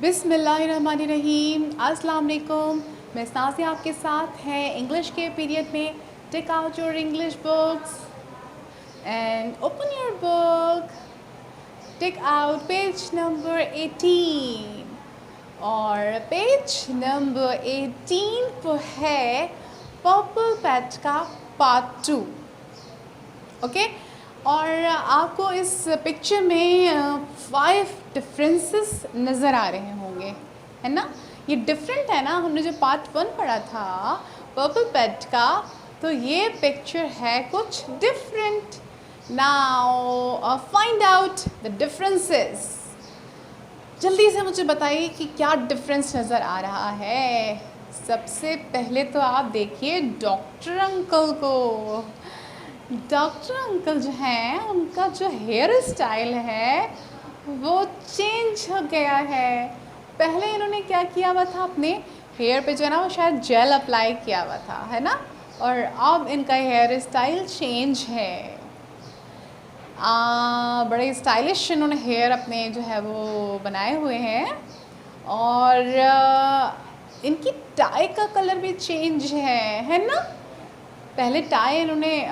बिस्मिल्लाहिर्रहमानिर्रहीम। अस्सलाम वालेकुम। मैं सासिया आपके साथ हैं इंग्लिश के पीरियड में। Take out your English books and open your book. Take out page number 18 और पेज नंबर 18 पर है पर्पल पैच का पार्ट 2। ओके और आपको इस पिक्चर में 5 डिफरेंसेस नज़र आ रहे होंगे, है ना। ये डिफरेंट है ना, हमने जो पार्ट 1 पढ़ा था पर्पल पेट का, तो ये पिक्चर है कुछ different. Now find out the differences. जल्दी से मुझे बताइए कि क्या डिफरेंस नज़र आ रहा है। सबसे पहले तो आप देखिए डॉक्टर अंकल को। डॉक्टर अंकल जो हैं उनका जो हेयर स्टाइल है वो चेंज हो गया है। पहले इन्होंने क्या किया हुआ था, अपने हेयर पे जो है ना वो शायद जेल अप्लाई किया हुआ था, है ना। और अब इनका हेयर स्टाइल चेंज है। बड़े स्टाइलिश इन्होंने हेयर अपने जो है वो बनाए हुए हैं। और इनकी टाई का कलर भी चेंज है ना। पहले टाई इन्होंने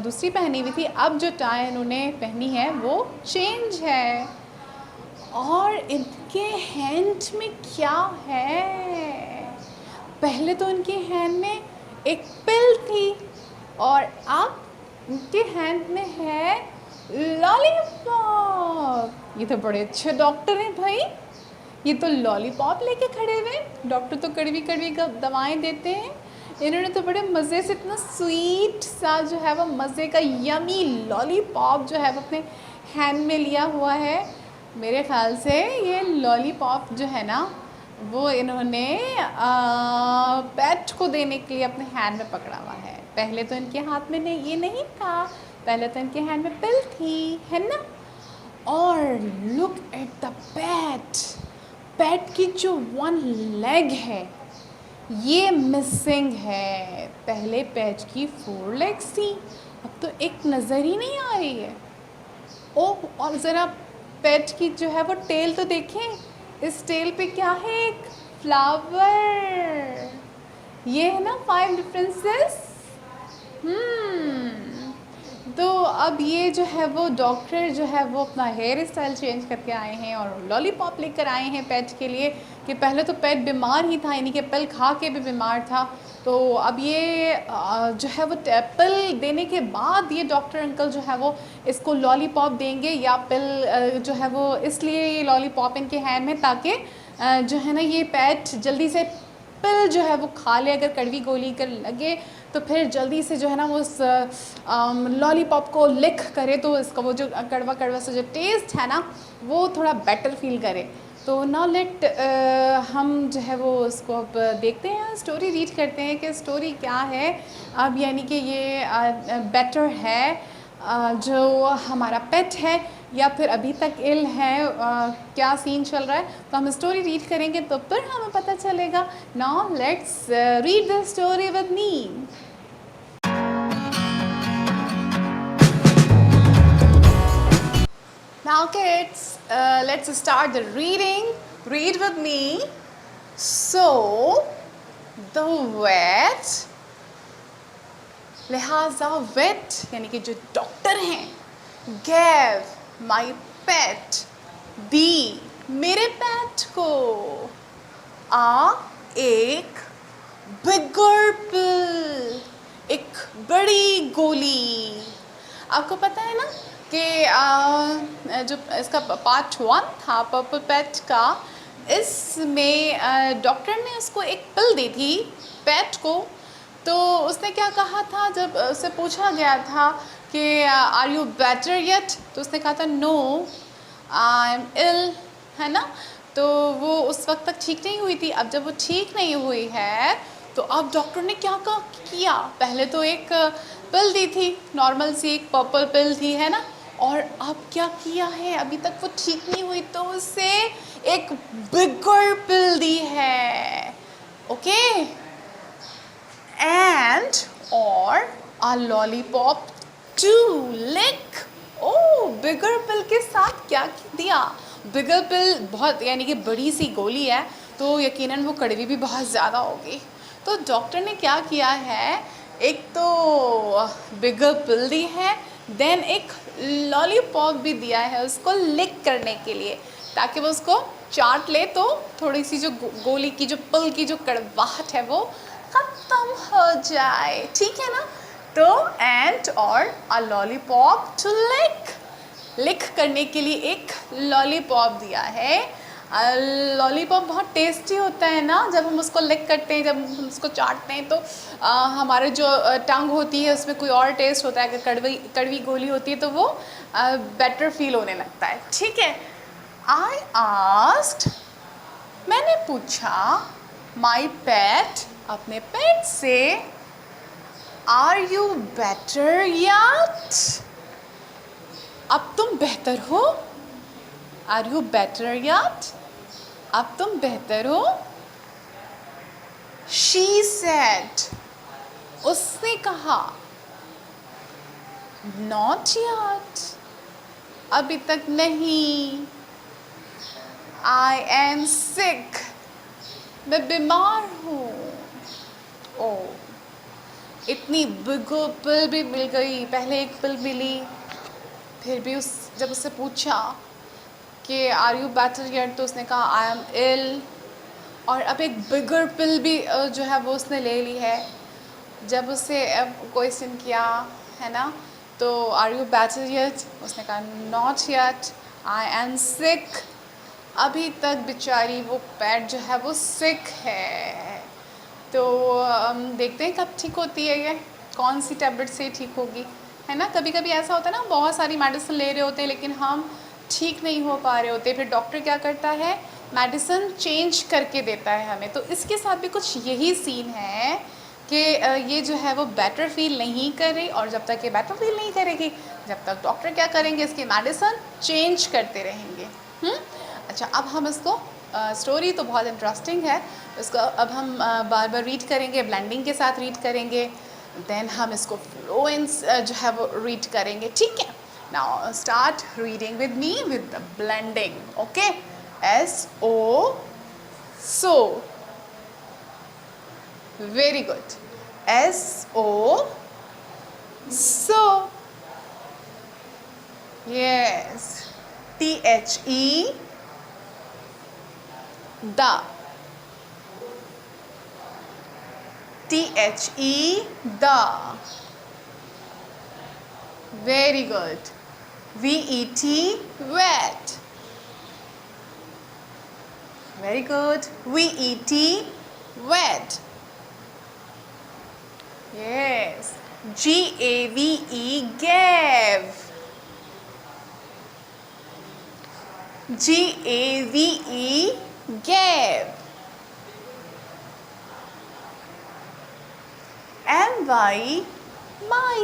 दूसरी पहनी हुई थी, अब जो टाई इन्होंने पहनी है वो चेंज है। और इनके हैंड में क्या है, पहले तो इनके हैंड में एक पिल थी और अब इनके हैंड में है लॉलीपॉप। ये तो बड़े अच्छे डॉक्टर हैं भाई, ये तो लॉलीपॉप लेके खड़े हुए। डॉक्टर तो कड़वी कड़वी दवाएं देते हैं, इन्होंने तो बड़े मज़े से इतना स्वीट सा जो है वो मज़े का यमी लॉलीपॉप जो है वो अपने हैंड में लिया हुआ है। मेरे ख़्याल से ये लॉलीपॉप जो है ना वो इन्होंने पेट को देने के लिए अपने हैंड में पकड़ा हुआ है। पहले तो इनके हाथ में ये नहीं था, पहले तो इनके हैंड में पिल थी, है ना। और लुक एट द पेट की जो 1 लेग है ये मिसिंग है। पहले पेट की 4 लेग्स थी, अब तो एक नज़र ही नहीं आ रही है। ओह, और ज़रा पेट की जो है वो टेल तो देखें, इस टेल पे क्या है, एक फ्लावर। ये है ना 5 डिफरेंसेस। तो अब ये जो है वो डॉक्टर जो है वो अपना हेयर स्टाइल चेंज करके आए हैं और लॉलीपॉप लेकर आए हैं पेट के लिए। कि पहले तो पेट बीमार ही था, यानी कि पिल खा के भी बीमार था, तो अब ये जो है वो पिल देने के बाद ये डॉक्टर अंकल जो है वो इसको लॉलीपॉप देंगे। या पिल जो है वो इसलिए ये लॉलीपॉप इनके हैंड में, ताकि जो है ना ये पेट जल्दी से पिल जो है वो खा ले। अगर कड़वी गोली कर लगे तो फिर जल्दी से जो है ना वो उस लॉलीपॉप को लिक करे, तो इसका वो जो कड़वा कड़वा सा जो टेस्ट है ना वो थोड़ा बेटर फील करे। तो नाउ लेट हम जो है वो उसको अब देखते हैं, स्टोरी रीड करते हैं कि स्टोरी क्या है। अब यानी कि ये बेटर है जो हमारा पेट है या फिर अभी तक इल है, क्या सीन चल रहा है, तो हम स्टोरी रीड करेंगे तो फिर हमें पता चलेगा। Now let's read the story with me. Now kids, let's start the reading. Read with me. So, the vet, लिहाजा वेट यानी कि जो डॉक्टर हैं, gave my pet, दी मेरे पेट को, एक बिगर पिल, एक बड़ी गोली। आपको पता है ना कि जो इसका पार्ट 1 था पर्पल पेट का, इसमें डॉक्टर ने उसको एक पिल दी थी पेट को। तो उसने क्या कहा था, जब उससे पूछा गया था कि आर यू बेटर येट, तो उसने कहा था नो आई एम इल, है ना। तो वो उस वक्त तक ठीक नहीं हुई थी। अब जब वो ठीक नहीं हुई है तो अब डॉक्टर ने क्या किया, पहले तो एक पिल दी थी, नॉर्मल सी एक पर्पल पिल थी, है ना। और अब क्या किया है, अभी तक वो ठीक नहीं हुई तो उसे एक बिगर पिल दी है। ओके, एंड और a lollipop to lick। ओ, बिगर पिल के साथ क्या दिया, बिगर पिल बहुत यानी कि बड़ी सी गोली है, तो यकीनन वो कड़वी भी बहुत ज़्यादा होगी। तो डॉक्टर ने क्या किया है, एक तो बिगर पिल दी है, देन एक लॉलीपॉप भी दिया है उसको लिक करने के लिए, ताकि वो उसको चाट ले तो थोड़ी सी जो गोली की जो पिल की जो कड़वाहट है वो ख़त्म हो जाए, ठीक है ना। तो एंड और अ लॉलीपॉप टू लिक करने के लिए एक लॉलीपॉप दिया है। लॉलीपॉप बहुत टेस्टी होता है ना, जब हम उसको लिक करते हैं, जब हम उसको चाटते हैं तो हमारे जो टंग होती है उसमें कोई और टेस्ट होता है। अगर कड़वी गोली होती है तो वो बेटर फील होने लगता है, ठीक है। आई आस्क्ड, मैंने पूछा, माई पेट, अपने पेट से, आर यू बेटर याट, अब तुम बेहतर हो। आर यू बेटर याट, अब तुम बेहतर हो। शी सेड, उसने कहा, नॉट याट, अभी तक नहीं। आई एम सिक, मैं बीमार हूँ। ओ, इतनी बिगो पिल भी मिल गई, पहले एक पिल मिली, फिर भी जब उससे पूछा कि आर यू बेटर येट, तो उसने कहा आई एम इल, और अब एक बिगर पिल भी जो है वो उसने ले ली है। जब उससे क्वेश्चन किया है ना, तो आर यू बेटर येट, उसने कहा not yet, I am sick, अभी तक बेचारी वो पेट जो है वो सिक है। तो देखते हैं कब ठीक होती है, ये कौन सी टैबलेट से ठीक होगी, है ना। कभी कभी ऐसा होता है ना, बहुत सारी मेडिसिन ले रहे होते हैं लेकिन हम ठीक नहीं हो पा रहे होते, फिर डॉक्टर क्या करता है, मेडिसिन चेंज करके देता है हमें। तो इसके साथ भी कुछ यही सीन है कि ये जो है वो बेटर फील नहीं कर रही, और जब तक ये बेटर फील नहीं करेगी, जब तक डॉक्टर क्या करेंगे, इसकी मेडिसिन चेंज करते रहेंगे। अच्छा, अब हम इसको स्टोरी तो बहुत इंटरेस्टिंग है, इसको अब हम बार बार रीड करेंगे, ब्लेंडिंग के साथ रीड करेंगे, देन हम इसको फ्लोएंस जो है वो रीड करेंगे, ठीक है। Now start reading with me with the blending, okay. SO, so, very good. SO, so, yes. THE, the, THE, the, very good. VET, wet, very good. VET, wet, yes. GAVE, gave, GAVE, gave. MY, my,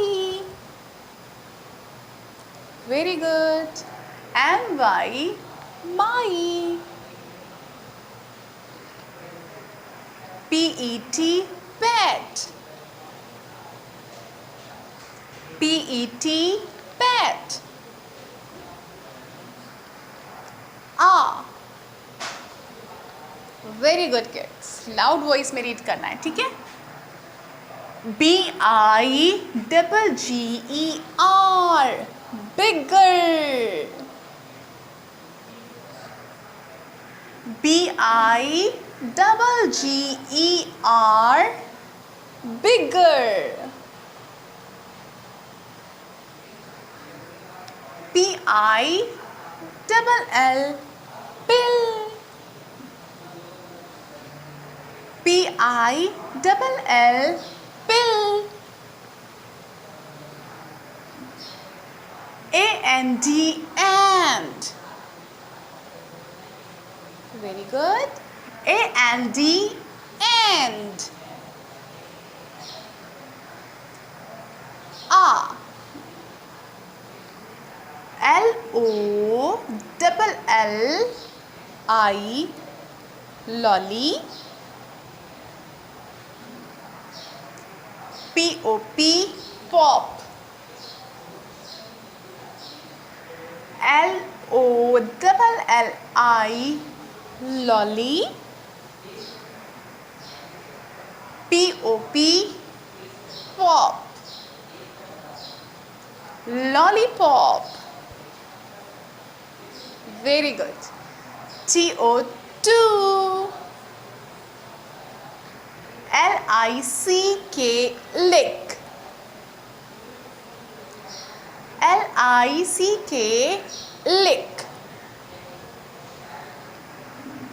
very good. MY, my. PET, pet, PET, pet. Ah, very good kids, loud voice में read करना है, ठीक है। BIGGER, bigger, BIGGER, bigger, PILL, pill, PILL, pill. AND, and, very good. AND, and. LOLLI, lolly. POP, pop. Lolli, lolly. Pop, pop, lollipop. Very good. To, lick, lick. Lick, lick.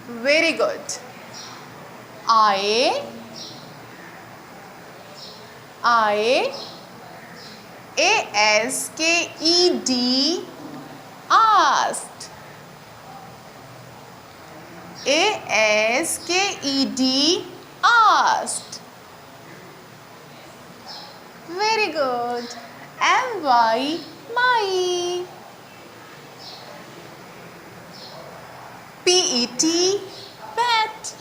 Very good. I asked, asked. Asked, asked. Very good. My, my. Pet, pet.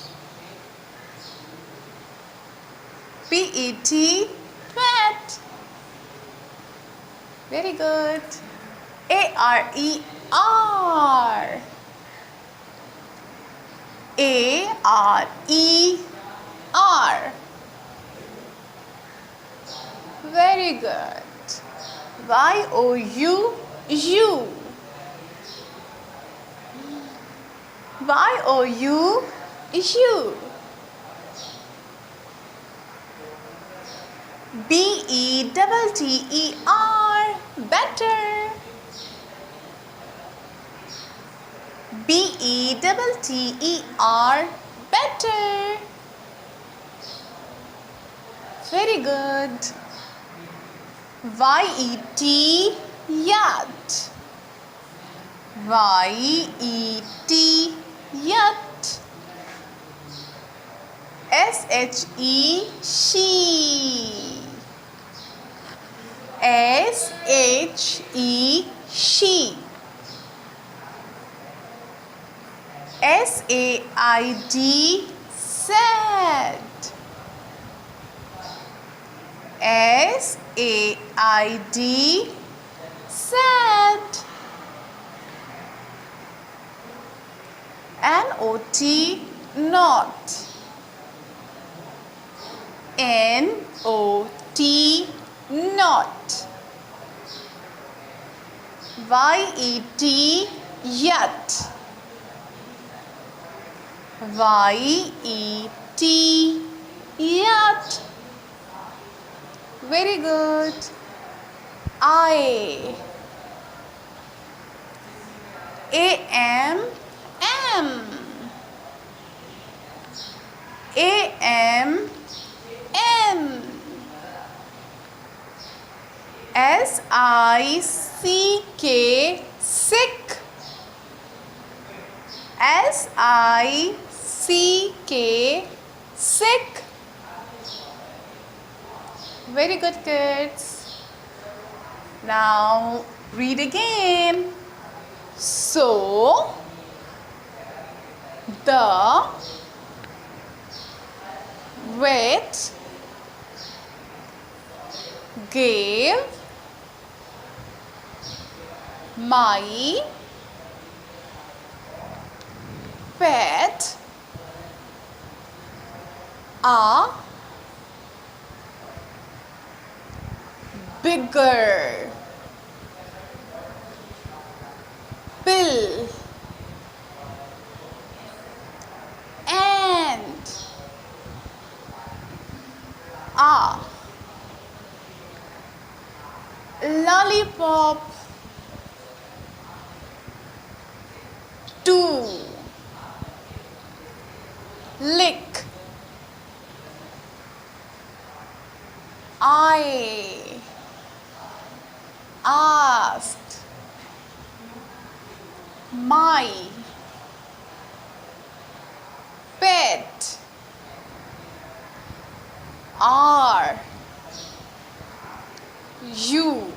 Pet, pet. Very good. Are, are. Are. Very good. You, you. You, you. Better, better. Better, better. Very good. Yet, yet. Yet. She, she. She. Said, sad. Said, sad. Not, not. Not, not. Yet, yet. Very good. am, am. Sick, sick. Sick, sick. Very good, kids. Now read again. So the wit gave my pet a bigger bill and a lollipop to lick. I asked my pet are you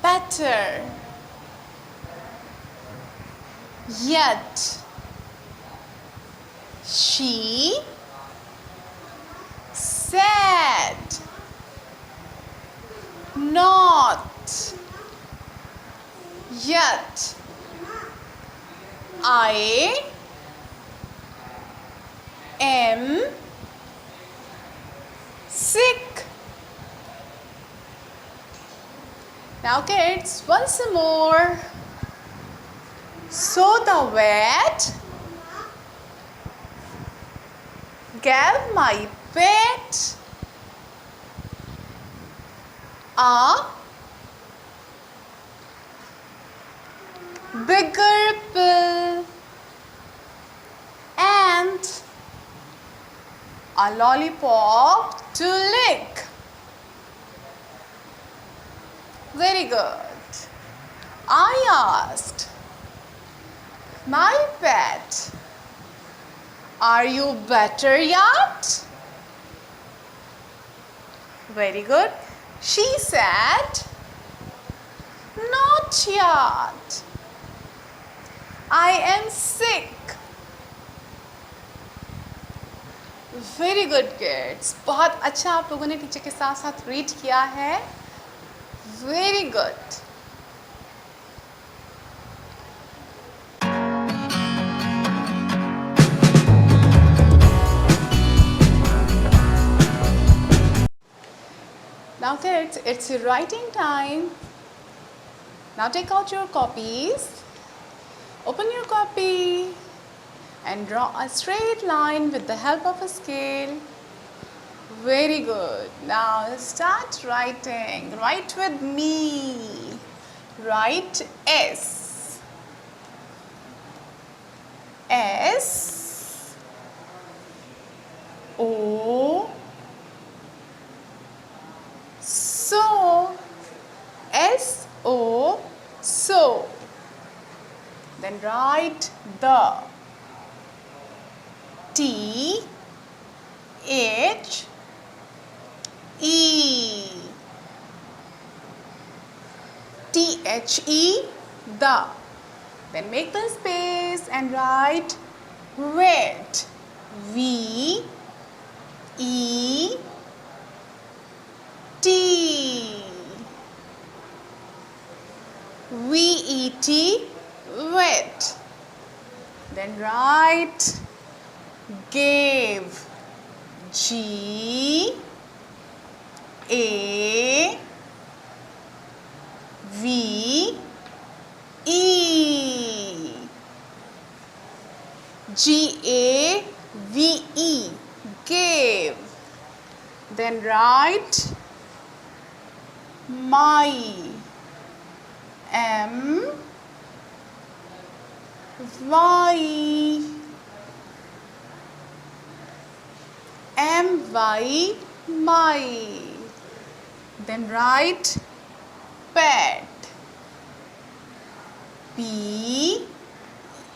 better yet she said not Yet. I am sick. Now kids, once more. So the vet gave my pet a bigger pill and a lollipop to lick. Very good. I asked my pet, are you better yet? Very good. She said, not yet. I am sick. Very good kids, बहुत अच्छा आप लोगों ने teacher के साथ साथ read किया है. Very good. Now kids, it's writing time. Now take out your copies. Open your copy and draw a straight line with the help of a scale. Very good. Now start writing. Write with me. Write S. S. O. So. S. O. So. Then write the. T. H. E. T-H-E, the. Then make the space and write wet. V. E. T. V-E-T, wet. Then write gave. G. A. V. E. G. A. V. E. Gave. Then write my. M. Y. M. Y. My. Then write pet. P.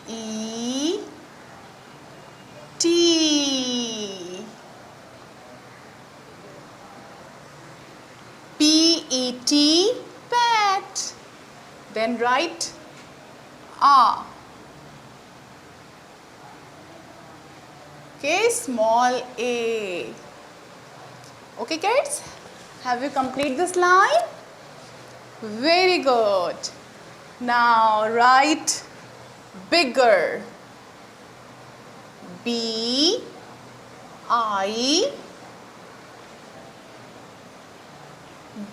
E. T. P-E-T, pet. Then write A. Okay, small a. Okay kids, have you completed this line? Very good. Now write bigger. B. I.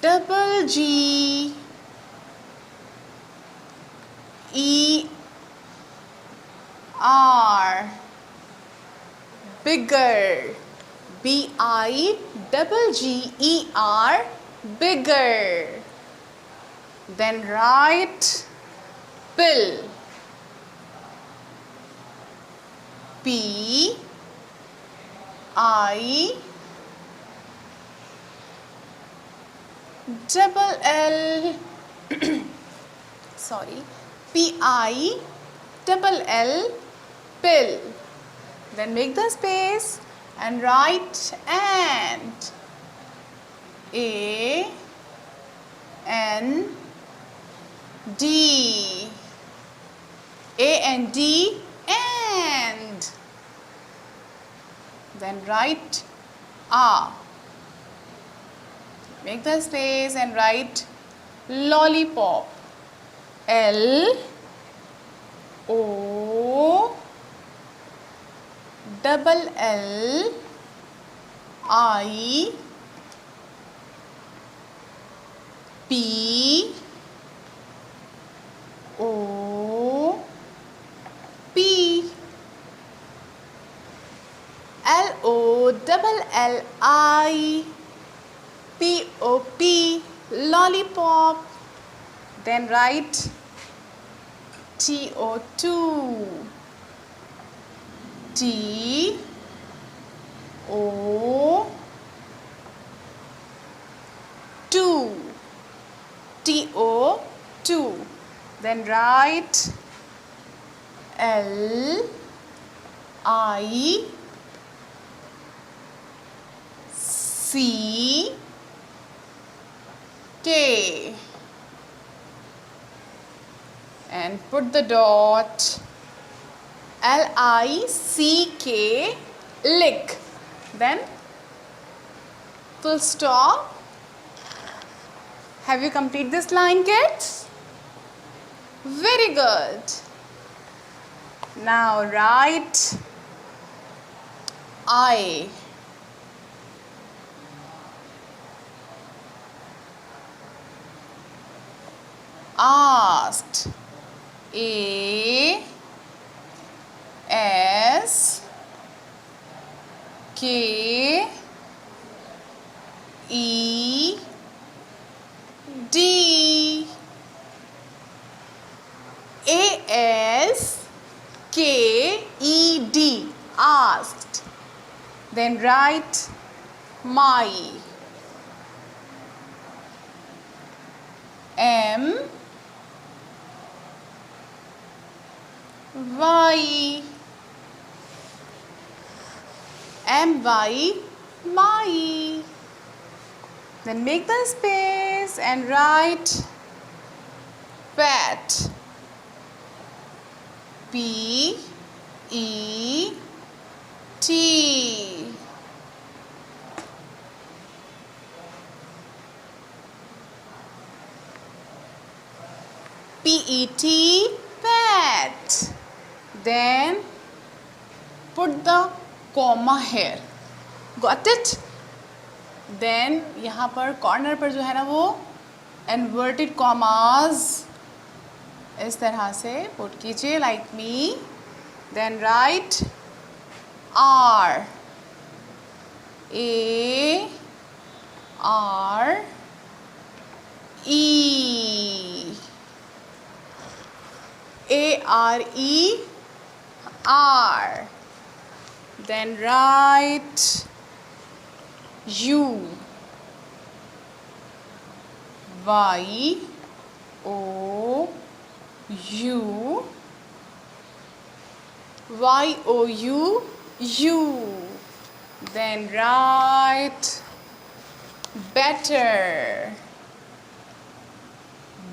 Double G. E. R. Bigger. B-I-double-G-E-R, bigger. Then write pill. P. I. Double L. Sorry. P-I. Double L. Pill. Then make the space and write and. A. N. D. A and D, and. Then write A. Make the space and write lollipop. L O double L I P O P. L O double L I P O P, lollipop. Then write TO2, T O 2, TO2. Then write L I C K and put the dot. LICK, lick. Then full stop. Have you completed this line, kids? Very good. Now write I. Asked. A S K E D. A S K E D, asked. Then write my. M Y. M Y, my. Then make the space and write pet. P E T. PET, pet. Then put the comma here. Got it? Then यहाँ पर corner पर जो है ना वो inverted commas इस तरह से पुट कीजिए like me. Then write R. A R E. A R E R. Then write U. Y O U. Y O U U. Then write better.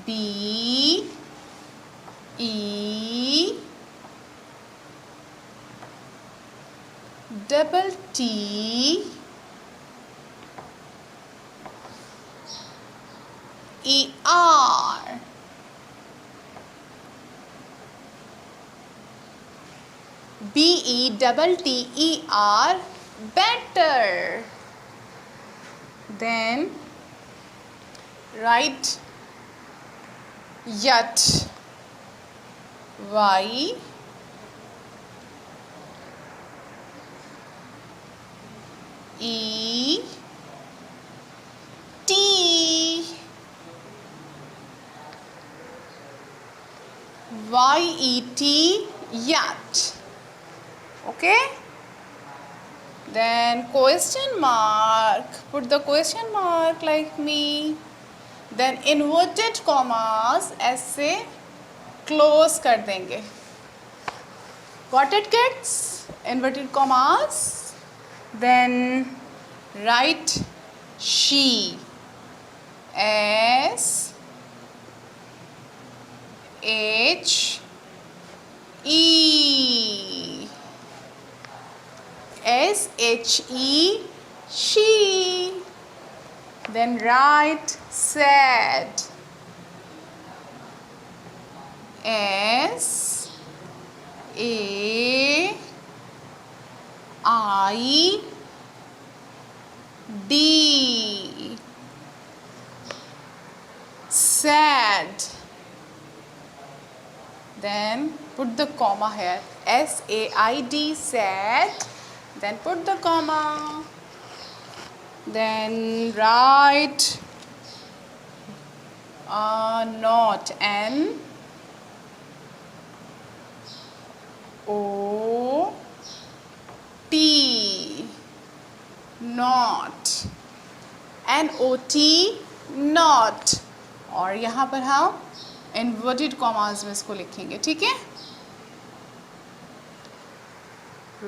B E double T E R. B E double T E R, better. Then write yet. Y E T. Y E T, yet. Okay? Then question mark. Put the question mark like me. Then inverted commas ऐसे close कर देंगे. Got it, kids? Inverted commas. Then write she. S H E. S H E, she. Then write said. S A I D. Sad. Then put the comma here. SAID, sad. Then put the comma. Then write not, N O T, not, NOT, not. और यहाँ पर हम inverted commas में इसको लिखेंगे, ठीक है.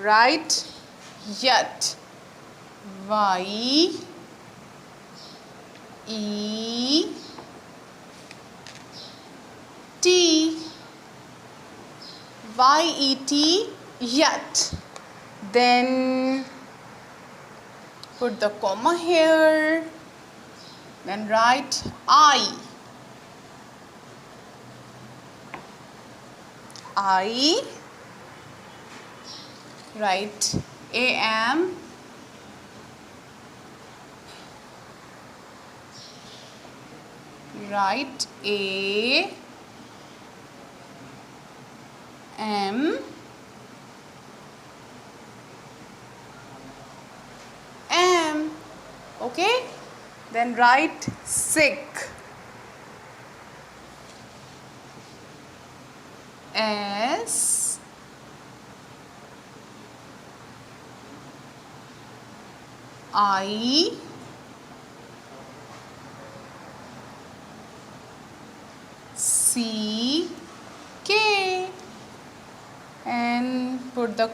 Right yet, Y E T, YET, yet. Then put the comma here. Then write I. Write AM. Write A M M. Okay, then write sick. S I C K, and put the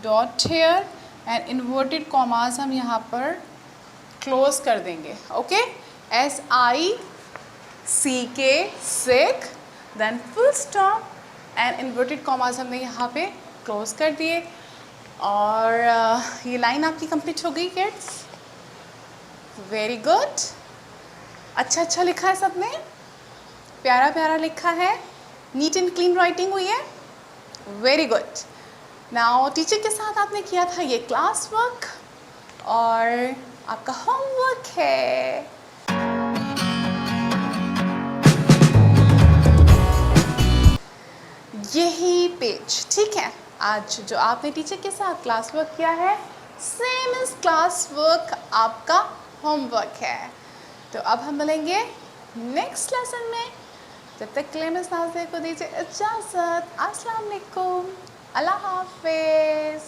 dot here and inverted commas हम यहाँ पर close कर देंगे. Okay, SICK, sick, then full stop and inverted commas हमने यहाँ पे close कर दिए. और ये लाइन आपकी कंप्लीट हो गई किड्स. Very good. अच्छा लिखा है सबने, प्यारा लिखा है, नीट एंड क्लीन राइटिंग हुई है. Very good. नाउ टीचर के साथ आपने किया था ये क्लास वर्क और आपका होमवर्क है. यही पेज, ठीक है. आज जो आपने टीचर के साथ क्लास वर्क किया है, सेम इज क्लास वर्क आपका होमवर्क है. तो अब हम मिलेंगे नेक्स्ट लेसन में. जब तक के लिए मिस नाज़िया को दीजिए इजाज़त. अस्सलाम वालेकुम, अल्लाह हाफिज़.